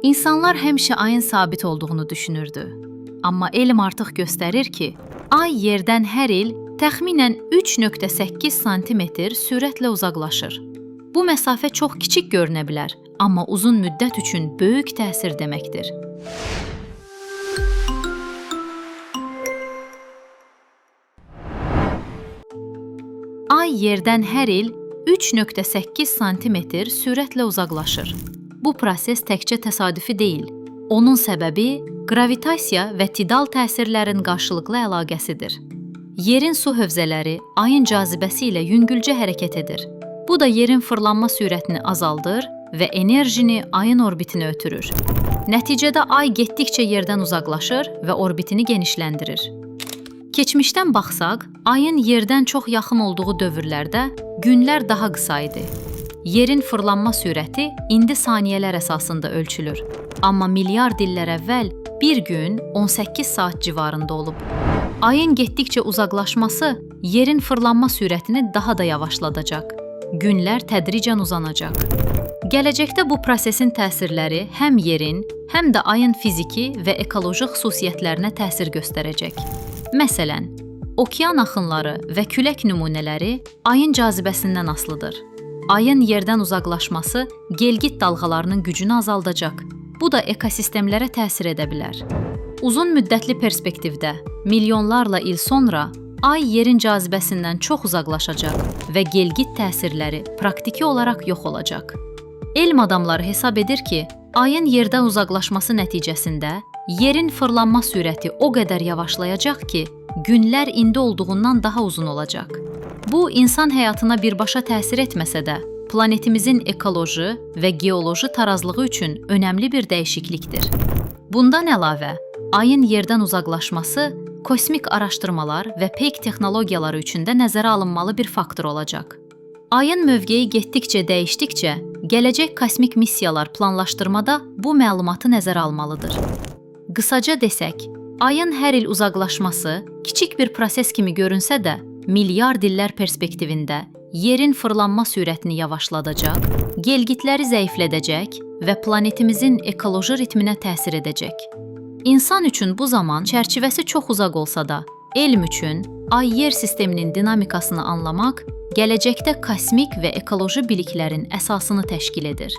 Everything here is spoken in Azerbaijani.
İnsanlar həmişə ayın sabit olduğunu düşünürdü. Amma elm artıq göstərir ki, ay yerdən hər il təxminən 3,8 sm sürətlə uzaqlaşır. Bu məsafə çox kiçik görünə bilər, amma uzun müddət üçün böyük təsir deməkdir. Ay yerdən hər il 3,8 sm sürətlə uzaqlaşır. Bu proses təkcə təsadüfi deyil. Onun səbəbi qravitasiya və tidal təsirlərin qarşılıqlı əlaqəsidir. Yerin su hövzələri ayın cazibəsi ilə yüngülcə hərəkət edir. Bu da yerin fırlanma sürətini azaldır və enerjini ayın orbitinə ötürür. Nəticədə ay getdikcə yerdən uzaqlaşır və orbitini genişləndirir. Keçmişdən baxsaq, ayın yerdən çox yaxın olduğu dövrlərdə günlər daha qısa idi. Yerin fırlanma sürəti indi saniyələr əsasında ölçülür. Amma milyard illər əvvəl bir gün 18 saat civarında olub. Ayın getdikcə uzaqlaşması yerin fırlanma sürətini daha da yavaşladacaq. Günlər tədricən uzanacaq. Gələcəkdə bu prosesin təsirləri həm yerin, həm də ayın fiziki və ekoloji xüsusiyyətlərinə təsir göstərəcək. Məsələn, okean axınları və külək nümunələri ayın cazibəsindən asılıdır. Ayın yerdən uzaqlaşması gelgit dalğalarının gücünü azaldacaq. Bu da ekosistemlərə təsir edə bilər. Uzun müddətli perspektivdə, milyonlarla il sonra ay yerin cazibəsindən çox uzaqlaşacaq və gelgit təsirləri praktiki olaraq yox olacaq. Elm adamları hesab edir ki, ayın yerdən uzaqlaşması nəticəsində yerin fırlanma sürəti o qədər yavaşlayacaq ki, günlər indi olduğundan daha uzun olacaq. Bu, insan həyatına birbaşa təsir etməsə də, planetimizin ekoloji və geoloji tarazlığı üçün önəmli bir dəyişiklikdir. Bundan əlavə, ayın yerdən uzaqlaşması kosmik araşdırmalar və peyk texnologiyaları üçün də nəzərə alınmalı bir faktor olacaq. Ayın mövqeyi getdikcə dəyişdikcə, gələcək kosmik missiyalar planlaşdırmada bu məlumatı nəzərə almalıdır. Qısaca desək, ayın hər il uzaqlaşması kiçik bir proses kimi görünsə də, milyard illər perspektivində yerin fırlanma sürətini yavaşladacaq, gelgitləri zəiflədəcək və planetimizin ekoloji ritminə təsir edəcək. İnsan üçün bu zaman çərçivəsi çox uzaq olsa da, elm üçün ay-yer sisteminin dinamikasını anlamaq gələcəkdə kosmik və ekoloji biliklərin əsasını təşkil edir.